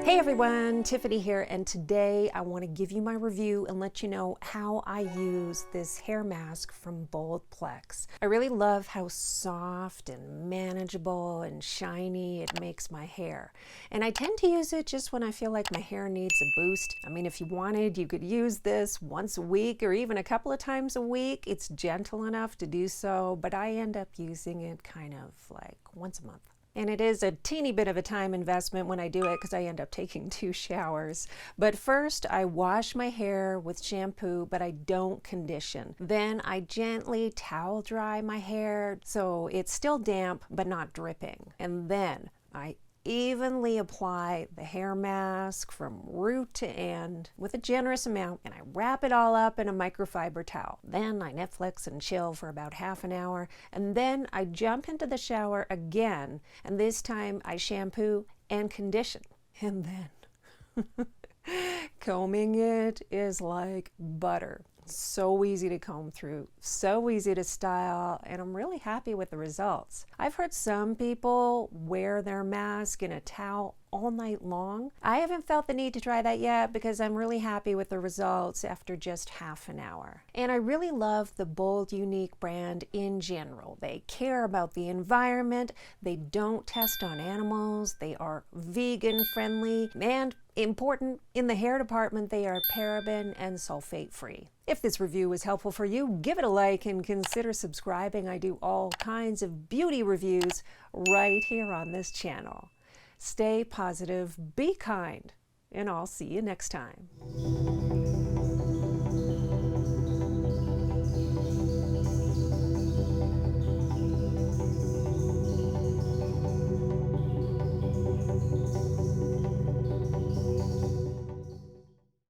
Hey everyone, Tiffany here, and today I want to give you my review and let you know how I use this hair mask from BOLD UNIQ. I really love how soft and manageable and shiny it makes my hair. And I tend to use it just when I feel like my hair needs a boost. I mean, if you wanted, you could use this once a week or even a couple of times a week. It's gentle enough to do so, but I end up using it kind of like once a month. And it is a teeny bit of a time investment when I do it because I end up taking 2 showers. But first, I wash my hair with shampoo, but I don't condition. Then I gently towel dry my hair so it's still damp but not dripping. And then I evenly apply the hair mask from root to end with a generous amount, and I wrap it all up in a microfiber towel. Then I Netflix and chill for about half an hour, and then I jump into the shower again, and this time I shampoo and condition. And then combing it is like butter. So easy to comb through, so easy to style, and I'm really happy with the results. I've heard some people wear their mask in a towel all night long. I haven't felt the need to try that yet because I'm really happy with the results after just half an hour. And I really love the BOLD UNIQ brand in general. They care about the environment, they don't test on animals, they are vegan friendly, and important in the hair department, they are paraben and sulfate free. If this review was helpful for you, give it a like and consider subscribing. I do all kinds of beauty reviews right here on this channel. Stay positive, be kind, and I'll see you next time.